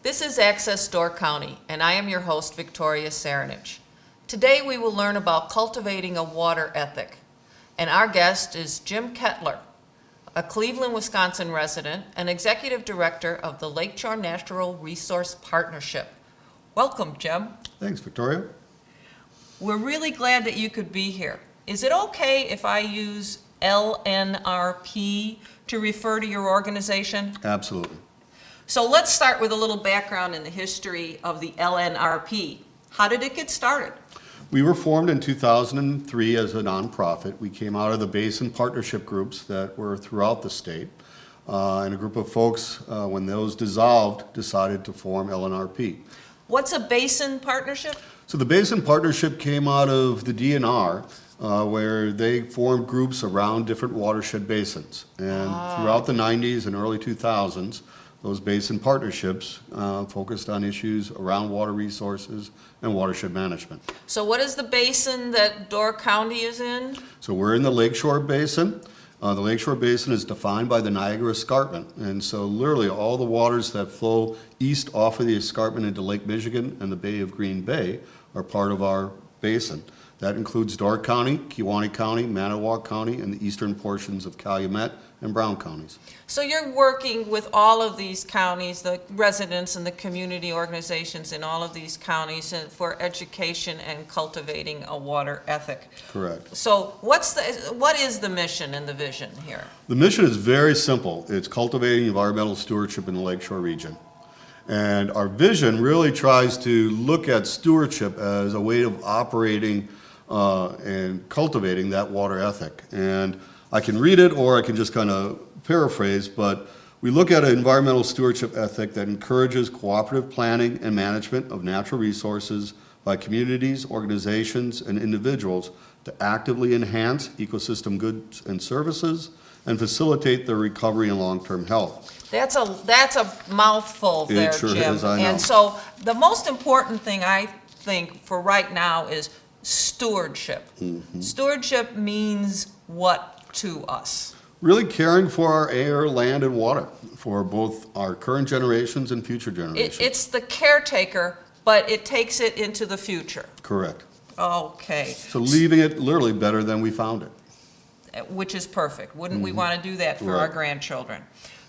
This is Access Door County, and I am your host, Victoria Cerinich. Today we will learn about cultivating a water ethic, and our guest is Jim Kettler, a Cleveland, Wisconsin resident and executive director of the Lakeshore Natural Resource Partnership. Welcome, Jim. Thanks, Victoria. We're really glad that you could be here. Is it okay if I use LNRP to refer to your organization? Absolutely. So let's start with a little background in the history of the LNRP. How did it get started? We were formed in 2003 as a nonprofit. We came out of the basin partnership groups that were throughout the state. And a group of folks, when those dissolved, decided to form LNRP. What's a basin partnership? So the basin partnership came out of the DNR, where they formed groups around different watershed basins. And throughout the 90s and early 2000s, those basin partnerships focused on issues around water resources and watershed management. So what is the basin that Door County is in? So we're in the Lakeshore Basin. The Lakeshore Basin is defined by the Niagara Escarpment. And so literally all the waters that flow east off of the escarpment into Lake Michigan and the Bay of Green Bay are part of our basin. That includes Door County, Kewaunee County, Manitowoc County, and the eastern portions of Calumet and Brown counties. So you're working with all of these counties, the residents and the community organizations in all of these counties for education and cultivating a water ethic. Correct. So what is the mission and the vision here? The mission is very simple. It's cultivating environmental stewardship in the Lakeshore region. And our vision really tries to look at stewardship as a way of operating and cultivating that water ethic. And I can read it or I can just kind of paraphrase, but we look at an environmental stewardship ethic that encourages cooperative planning and management of natural resources by communities, organizations, and individuals to actively enhance ecosystem goods and services and facilitate their recovery and long-term health. That's a mouthful there, It sure Jim. is, I know. And so the most important thing I think for right now is stewardship. Mm-hmm. Stewardship means what to us? Really caring for our air, land, and water for both our current generations and future generations. It's the caretaker, but it takes it into the future. Correct. Okay. So leaving it literally better than we found it. Which is perfect. Wouldn't we want to do that for Right. our grandchildren?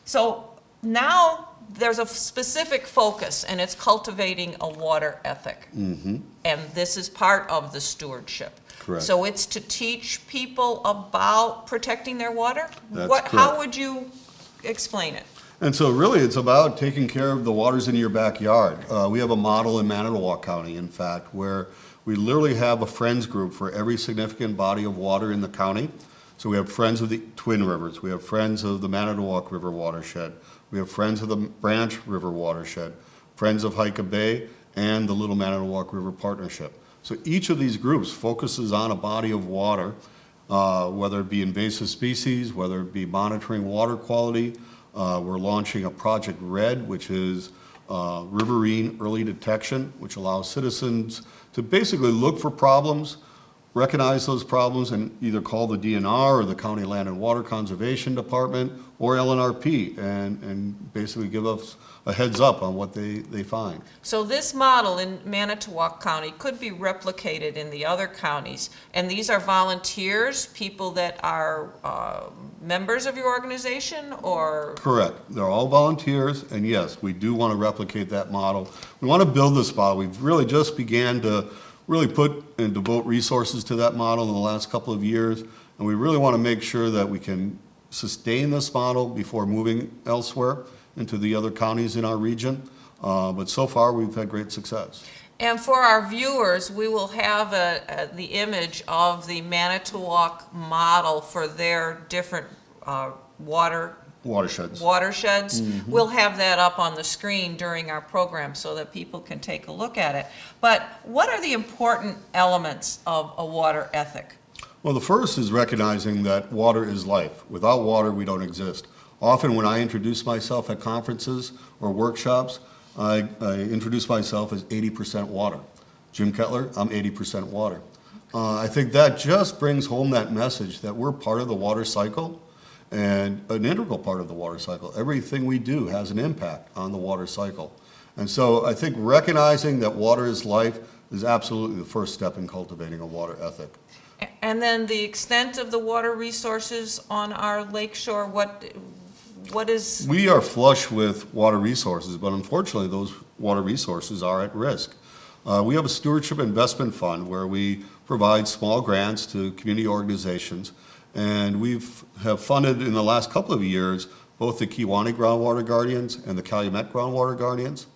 So now there's a specific focus, and it's cultivating a water ethic. Mm-hmm. And this is part of the stewardship. Correct. So it's to teach people about protecting their water? That's How correct. would you explain it? And so really it's about taking care of the waters in your backyard. We have a model in Manitowoc County, in fact, where we literally have a friends group for every significant body of water in the county. So we have friends of the Twin Rivers, we have friends of the Manitowoc River watershed, we have friends of the Branch River watershed, friends of Hyca Bay, and the Little Manitowoc River Partnership. So each of these groups focuses on a body of water, whether it be invasive species, whether it be monitoring water quality. We're launching a Project RED, which is riverine early detection, which allows citizens to basically look for problems, recognize those problems, and either call the DNR or the County Land and Water Conservation Department or LNRP and basically give us a heads up on what they find. So this model in Manitowoc County could be replicated in the other counties, and these are volunteers, people that are members of your organization, or? Correct. They're all volunteers, and yes, we do want to replicate that model. We want to build this model. We've really just began to really put and devote resources to that model in the last couple of years, and we really want to make sure that we can sustain this model before moving elsewhere into the other counties in our region. But so far, we've had great success. And for our viewers, we will have the image of the Manitowoc model for their different Watersheds. Mm-hmm. We'll have that up on the screen during our program so that people can take a look at it. But what are the important elements of a water ethic? Well, the first is recognizing that water is life. Without water, we don't exist. Often when I introduce myself at conferences or workshops, I introduce myself as 80% water. Jim Kettler, I'm 80% water. I think that just brings home that message that we're part of the water cycle and an integral part of the water cycle. Everything we do has an impact on the water cycle. And so I think recognizing that water is life is absolutely the first step in cultivating a water ethic. And then the extent of the water resources on our lakeshore, what is? We are flush with water resources, but unfortunately, those water resources are at risk. We have a stewardship investment fund where we provide small grants to community organizations, and have funded in the last couple of years both the Kiwanee Groundwater Guardians and the Calumet Groundwater Guardians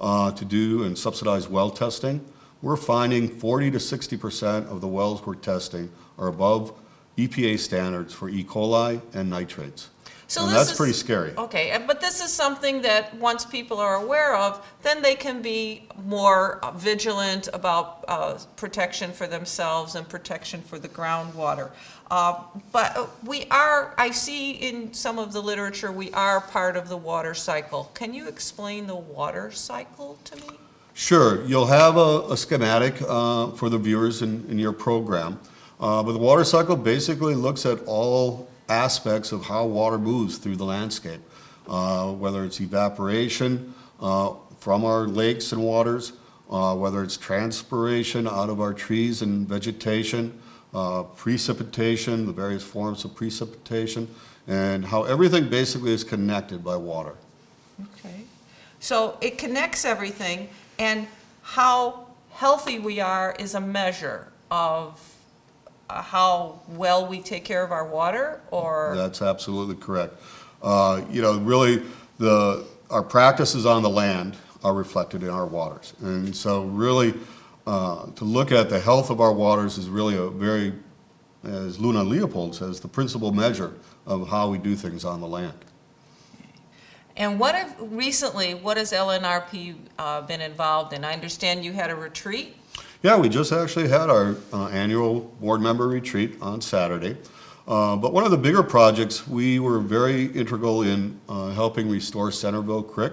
to do and subsidize well testing. We're finding 40 to 60% of the wells we're testing are above EPA standards for E. coli and nitrates. So and this that's is pretty scary. Okay, but this is something that once people are aware of, then they can be more vigilant about protection for themselves and protection for the groundwater. But I see in some of the literature, we are part of the water cycle. Can you explain the water cycle to me? Sure. You'll have a schematic for the viewers in your program. But the water cycle basically looks at all aspects of how water moves through the landscape, whether it's evaporation from our lakes and waters, whether it's transpiration out of our trees and vegetation, precipitation, the various forms of precipitation, and how everything basically is connected by water. Okay. So it connects everything, and how healthy we are is a measure of how well we take care of our water, or? That's absolutely correct. Really, our practices on the land are reflected in our waters. And so really, to look at the health of our waters is really a very, as Luna Leopold says, the principal measure of how we do things on the land. And what has LNRP been involved in? I understand you had a retreat? Yeah, we just actually had our annual board member retreat on Saturday. But one of the bigger projects, we were very integral in helping restore Centerville Creek.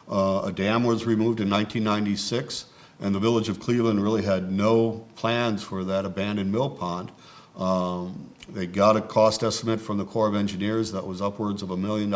A dam was removed in 1996, and the village of Cleveland really had no plans for that abandoned mill pond. They got a cost estimate from the Corps of Engineers that was upwards of $1 million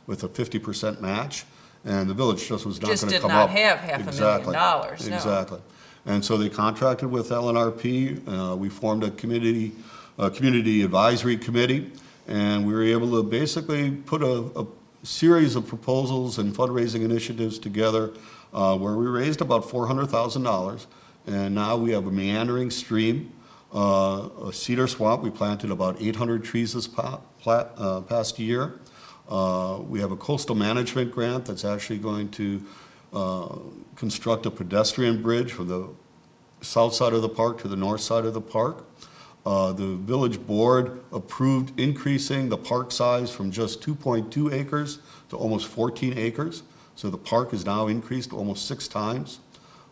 with a 50% match, and the village just was not going to come up. Just did not have $500,000, no. Exactly. And so they contracted with LNRP. We formed a community advisory committee, and we were able to basically put a series of proposals and fundraising initiatives together where we raised about $400,000. And now we have a meandering stream, a cedar swamp. We planted about 800 trees this past year. We have a coastal management grant that's actually going to construct a pedestrian bridge from the south side of the park to the north side of the park. The village board approved increasing the park size from just 2.2 acres to almost 14 acres. So the park is now increased almost 6 times.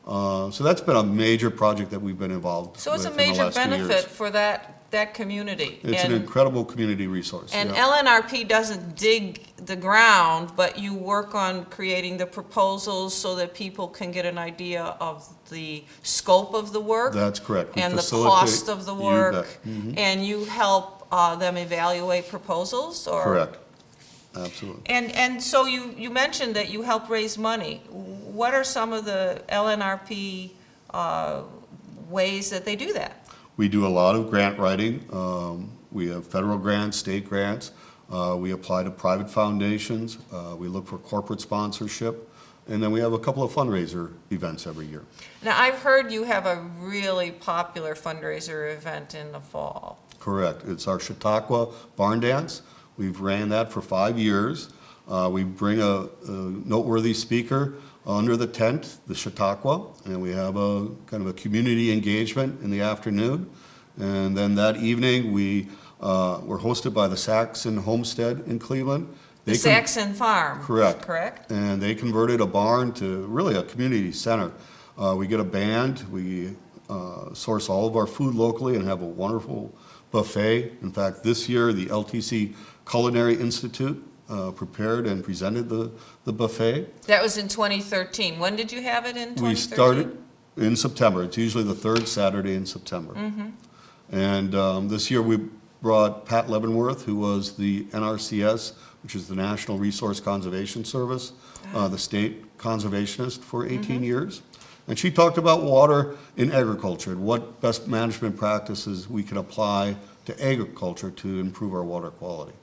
So that's been a major project that we've been involved with. So it's a major benefit for that community. It's an incredible community resource. And yeah. LNRP doesn't dig the ground, but you work on creating the proposals so that people can get an idea of the scope of the work. That's correct. And the cost of the work. And you help them evaluate proposals? Or? Correct. Absolutely. And so you mentioned that you help raise money. What are some of the LNRP ways that they do that? We do a lot of grant writing. We have federal grants, state grants. We apply to private foundations. We look for corporate sponsorship. And then we have a couple of fundraiser events every year. Now, I've heard you have a really popular fundraiser event in the fall. Correct. It's our Chautauqua Barn Dance. We've ran that for 5 years. We bring a noteworthy speaker under the tent, the Chautauqua, and we have a kind of a community engagement in the afternoon. And then that evening, we're hosted by the Saxon Homestead in Cleveland. The Saxon Farm. Correct. And they converted a barn to really a community center. We get a band. We source all of our food locally and have a wonderful buffet. In fact, this year, the LTC Culinary Institute prepared and presented the buffet. That was in 2013. When did you have it in 2013? We started in September. It's usually the third Saturday in September. And this year we brought Pat Leavenworth, who was the NRCS, which is the National Resource Conservation Service, the state conservationist for 18 years. And she talked about water in agriculture and what best management practices we can apply to agriculture to improve our water quality.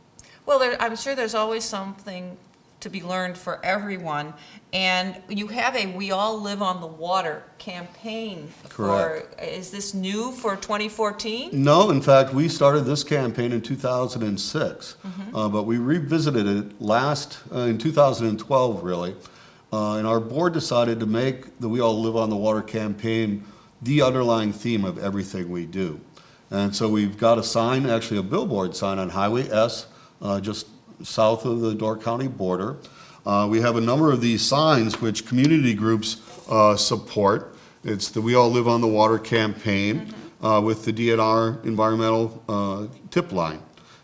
Well, I'm sure there's always something to be learned for everyone. And you have a We All Live on the Water campaign. Correct. Is this new for 2014? No, in fact, we started this campaign in 2006, but we revisited it in 2012, really. And our board decided to make the We All Live on the Water campaign the underlying theme of everything we do. And so we've got a sign, actually a billboard sign on Highway S, just south of the Door County border. We have a number of these signs which community groups support. It's the We All Live on the Water campaign with the DNR environmental tip line.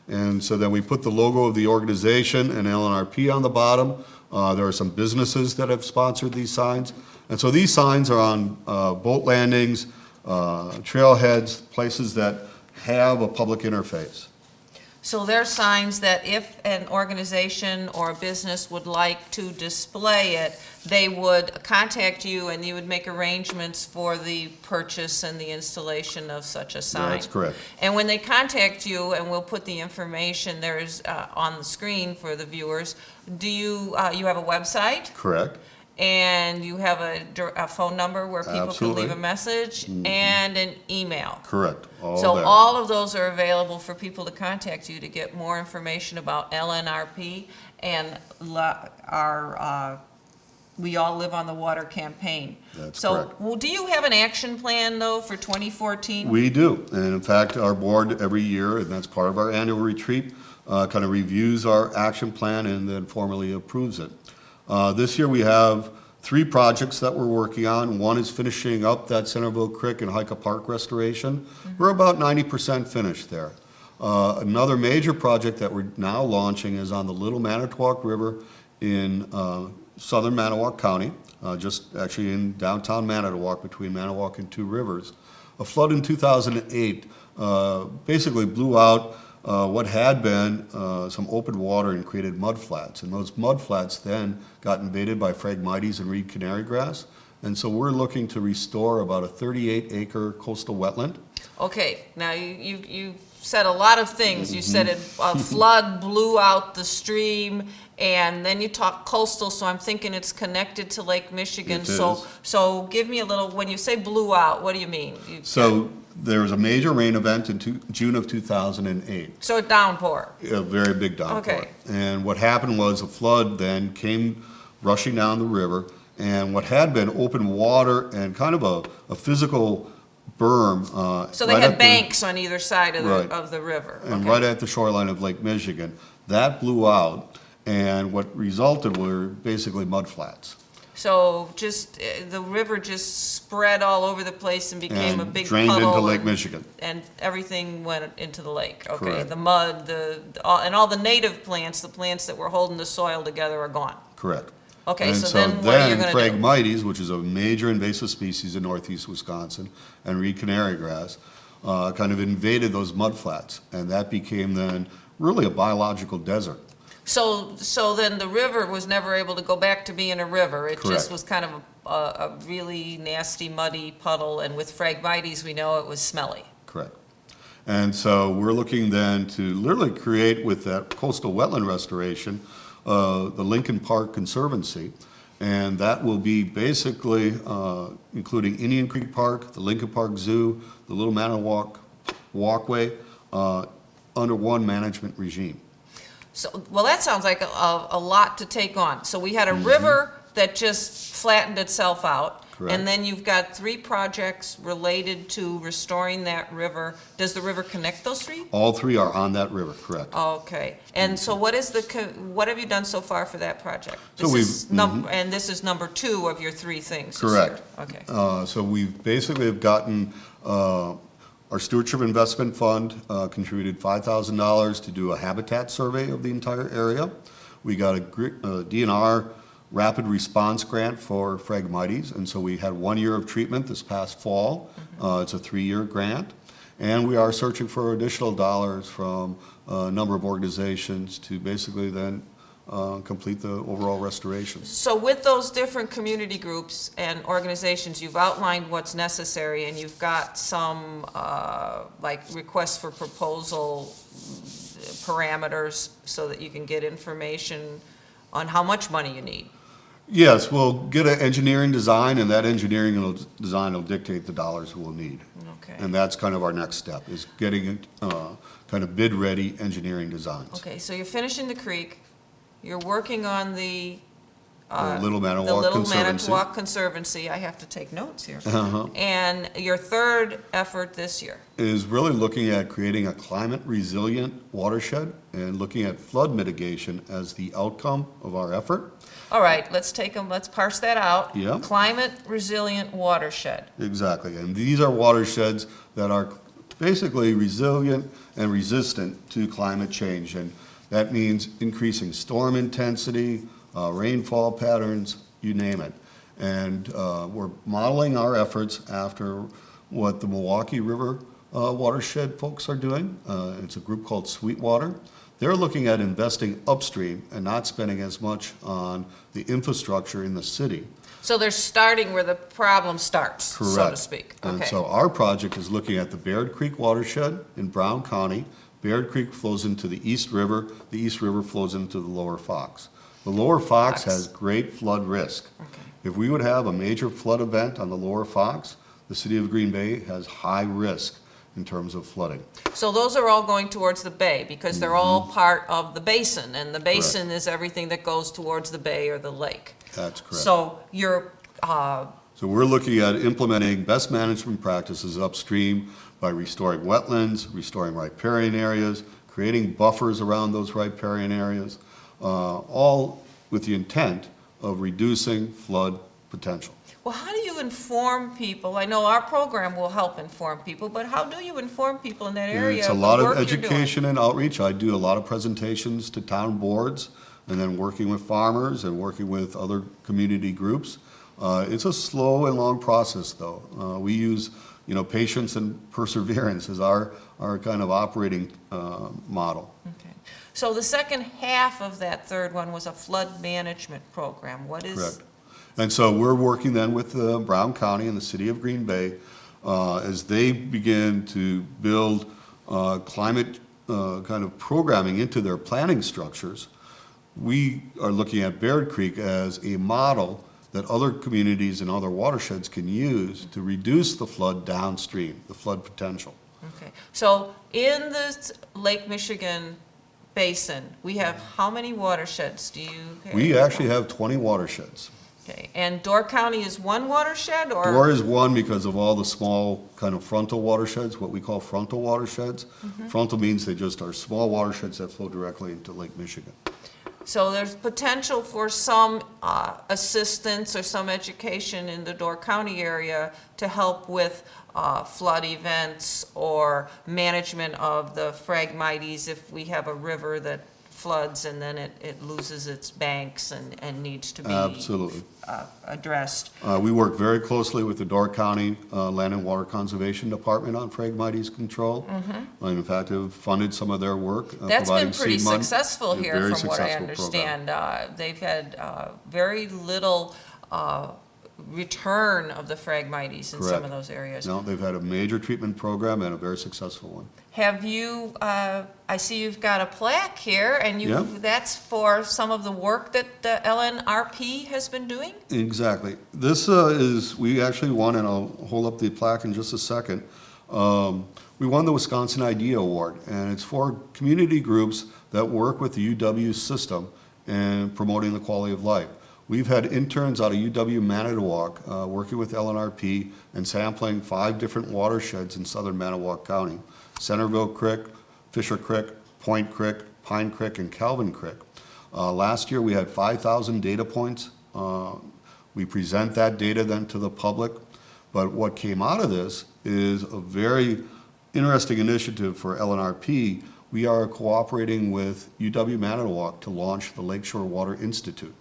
And so then we put the logo of the organization and LNRP on the bottom. There are some businesses that have sponsored these signs. And so these signs are on boat landings, trailheads, places that have a public interface. So they're signs that if an organization or a business would like to display it, they would contact you and you would make arrangements for the purchase and the installation of such a sign. That's correct. And when they contact you, and we'll put the information there is on the screen for the viewers, do you have a website? Correct. And you have a phone number where people Absolutely. can leave a message and an email. Correct. So there. all of those are available for people to contact you to get more information about LNRP and our We All Live on the Water campaign. That's so, correct. well, do you have an action plan, though, for 2014? We do. And in fact, our board every year, and that's part of our annual retreat, kind of reviews our action plan and then formally approves it. This year we have 3 projects that we're working on. One is finishing up that Centerville Creek and Hika Park restoration. We're about 90% finished there. Another major project that we're now launching is on the Little Manitowoc River in southern Manitowoc County, just actually in downtown Manitowoc between Manitowoc and Two Rivers. A flood in 2008 basically blew out what had been some open water and created mud flats. And those mud flats then got invaded by Phragmites and reed canary grass. And so we're looking to restore about a 38-acre coastal wetland. Okay, now you said a lot of things. You said a flood blew out the stream, and then you talk coastal, so I'm thinking it's connected to Lake Michigan. It is. So give me a little, when you say blew out, what do you mean? So there was a major rain event in June of 2008. So a downpour. A very big downpour. Okay. And what happened was a flood then came rushing down the river, and what had been open water and kind of a physical berm. So they right had at banks on either side of Right. the river. And Okay. right at the shoreline of Lake Michigan. That blew out, and what resulted were basically mud flats. So just, the river just spread all over the place and became a And big drained puddle. into Lake and- Michigan. And everything went into the lake. Okay, Correct. the mud, and all the native plants, the plants that were holding the soil together are gone. Correct. Okay, And so then what are you gonna do? Phragmites, which is a major invasive species in northeast Wisconsin, and reed canary grass, kind of invaded those mud flats. And that became then really a biological desert. So then the river was never able to go back to being a river. It just Correct. was kind of a really nasty, muddy puddle, and with Phragmites, we know it was smelly. Correct. And so we're looking then to literally create with that coastal wetland restoration, the Lincoln Park Conservancy. And that will be basically including Indian Creek Park, the Lincoln Park Zoo, the Little Manitowoc Walkway, under one management regime. So, well, that sounds like a lot to take on. So we had a river that just flattened itself out. Correct. And then you've got 3 projects related to restoring that river. Does the river connect those 3? All 3 are on that river, correct. Okay. And so what have you done so far for that project? So And this is number 2 of your 3 things this Correct. year. Okay. So we've basically have gotten, our Stewardship Investment Fund contributed $5,000 to do a habitat survey of the entire area. We got a DNR rapid response grant for Phragmites, and so we had 1 year of treatment this past fall. It's a 3-year grant. And we are searching for additional dollars from a number of organizations to basically then complete the overall restoration. So with those different community groups and organizations, you've outlined what's necessary, and you've got some, like, requests for proposal parameters so that you can get information on how much money you need. Yes, we'll get an engineering design, and that engineering design will dictate the dollars we'll need. Okay. And that's kind of our next step, is getting kind of bid-ready engineering designs. Okay, so you're finishing the creek, you're working on the Little the Manawak Little Conservancy. Manawak Conservancy. I have to take notes here. Uh-huh. And your third effort this year. Is really looking at creating a climate-resilient watershed and looking at flood mitigation as the outcome of our effort. All right, let's parse that out. Yeah. Climate resilient watershed. Exactly, and these are watersheds that are basically resilient and resistant to climate change, and that means increasing storm intensity, rainfall patterns, you name it. And we're modeling our efforts after what the Milwaukee River watershed folks are doing. It's a group called Sweetwater. They're looking at investing upstream and not spending as much on the infrastructure in the city. So they're starting where the problem starts, so to Correct. speak. And Okay. so our project is looking at the Baird Creek watershed in Brown County. Baird Creek flows into the East River. The East River flows into the Lower Fox. The Lower Fox has great flood risk. Okay. If we would have a major flood event on the Lower Fox, the city of Green Bay has high risk in terms of flooding. So those are all going towards the bay because they're all part of the basin, and the basin is everything that goes towards the bay or the lake. That's correct. So you're, So we're looking at implementing best management practices upstream by restoring wetlands, restoring riparian areas, creating buffers around those riparian areas, all with the intent of reducing flood potential. well, how do you inform people? I know our program will help inform people, but how do you inform people in that area It's a of the lot of work you're doing? education and outreach. I do a lot of presentations to town boards, and then working with farmers and working with other community groups. It's a slow and long process, though. We use, patience and perseverance as our kind of operating model. Okay. So the second half of that third one was a flood management program. What is? Correct. And so we're working then with Brown County and the city of Green Bay as they begin to build climate kind of programming into their planning structures. We are looking at Baird Creek as a model that other communities and other watersheds can use to reduce the flood downstream, the flood potential. Okay. So in the Lake Michigan basin, we have how many watersheds do you have? We actually have 20 watersheds. Okay. And Door County is one watershed, or? Door is one because of all the small kind of frontal watersheds, what we call frontal watersheds. Frontal means they just are small watersheds that flow directly into Lake Michigan. So there's potential for some assistance or some education in the Door County area to help with flood events or management of the Phragmites if we have a river that floods and then it loses its banks and needs to be Absolutely. Addressed. We work very closely with the Door County Land and Water Conservation Department on Phragmites control. And in fact, have funded some of their work. That's been providing pretty seed money. successful A here, very from what I successful program. understand. They've had very little return of the Phragmites in some Correct. of those areas. No, they've had a major treatment program and a very successful one. Have you, I see you've got a plaque here, and Yeah. that's for some of the work that the LNRP has been doing? Exactly. This we actually won, and I'll hold up the plaque in just a second. We won the Wisconsin Idea Award, and it's for community groups that work with the UW system and promoting the quality of life. We've had interns out of UW Manitowoc working with LNRP and sampling 5 different watersheds in southern Manitowoc County: Centerville Creek, Fisher Creek, Point Creek, Pine Creek, and Calvin Creek. Last year, we had 5,000 data points. We present that data then to the public. But what came out of this is a very interesting initiative for LNRP. We are cooperating with UW Manitowoc to launch the Lakeshore Water Institute.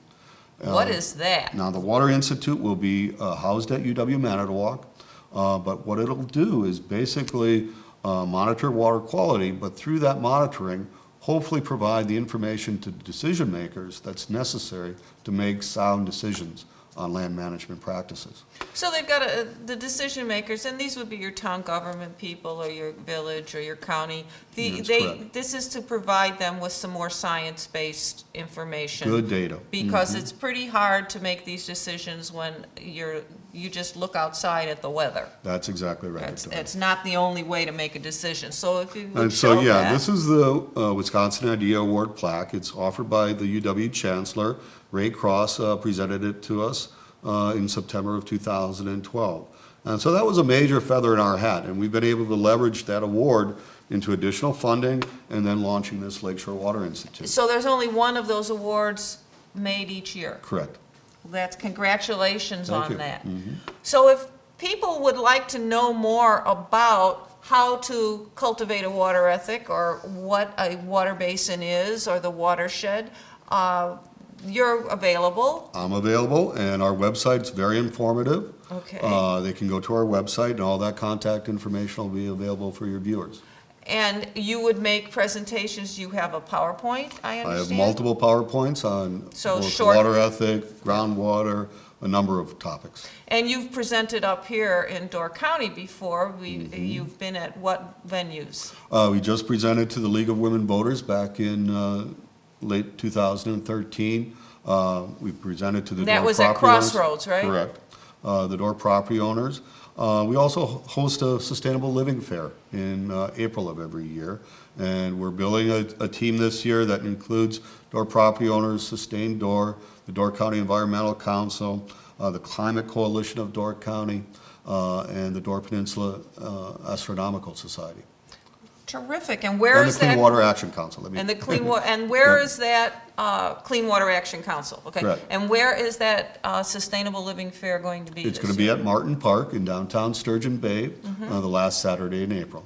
What is that? Now, the Water Institute will be housed at UW Manitowoc, but what it'll do is basically monitor water quality, but through that monitoring, hopefully provide the information to decision makers that's necessary to make sound decisions on land management practices. So they've got the decision makers, and these would be your town government people or your village or your county. That's correct. This is to provide them with some more science-based information. Good data. Because it's pretty hard to make these decisions when you just look outside at the weather. That's exactly right. It's not the only way to make a decision. So if you would And show so, yeah, that. this is the Wisconsin Idea Award plaque. It's offered by the UW Chancellor. Ray Cross presented it to us in September of 2012. And so that was a major feather in our hat, and we've been able to leverage that award into additional funding and then launching this Lakeshore Water Institute. So there's only one of those awards made each year. Correct. That's congratulations Thank on you. that. So if people would like to know more about how to cultivate a water ethic or what a water basin is or the watershed, you're available. I'm available, and our website's very informative. Okay. They can go to our website, and all that contact information will be available for your viewers. And you would make presentations, you have a PowerPoint, I I have understand? multiple PowerPoints on So both short- water ethic, groundwater, a number of topics. And you've presented up here in Door County before. Mm-hmm. You've been at what venues? We just presented to the League of Women Voters back in late 2013. We presented to the That Door was at property owners. Crossroads, right? Correct. The Door property owners. We also host a Sustainable Living Fair in April of every year. And we're building a team this year that includes Door property owners, Sustain Door, the Door County Environmental Council, the Climate Coalition of Door County, and the Door Peninsula Astronomical Society. Terrific. And where And is the Clean that? Water Action Council. And the Clean Water, and where Yeah. is that Clean Water Action Council? Okay. Correct. And where is that Sustainable Living Fair going to be It's this going to be year? at Martin Park in downtown Sturgeon Bay, Mm-hmm. the last Saturday in April.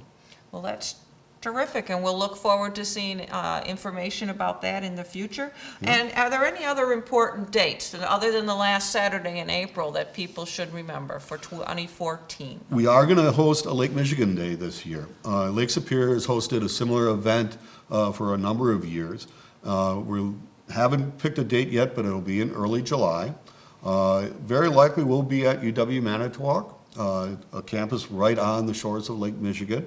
Well, that's terrific, and we'll look forward to seeing information about that in the future. And are there any other important dates, other than the last Saturday in April, that people should remember for 2014? We are going to host a Lake Michigan Day this year. Lake Superior has hosted a similar event for a number of years. We haven't picked a date yet, but it'll be in early July. Very likely we'll be at UW Manitowoc, a campus right on the shores of Lake Michigan.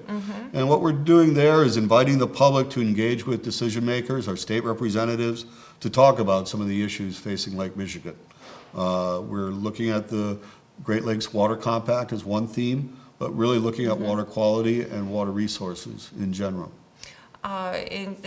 And what we're doing there is inviting the public to engage with decision makers, our state representatives, to talk about some of the issues facing Lake Michigan. We're looking at the Great Lakes Water Compact as one theme, but really looking at water quality and water resources in general.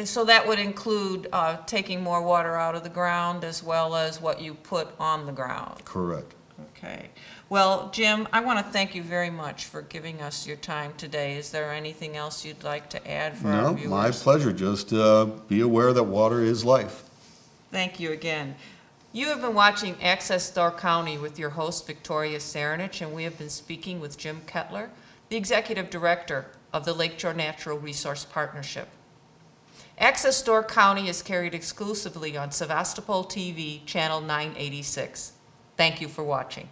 So that would include taking more water out of the ground as well as what you put on the ground. Correct. Okay. Well, Jim, I want to thank you very much for giving us your time today. Is there anything else you'd like to add for our No, viewers? my pleasure. Just be aware that water is life. Thank you again. You have been watching Access Door County with your host, Victoria Cerinich, and we have been speaking with Jim Kettler, the Executive Director of the Lakeshore Natural Resource Partnership. Access Door County is carried exclusively on Sevastopol TV, Channel 986. Thank you for watching.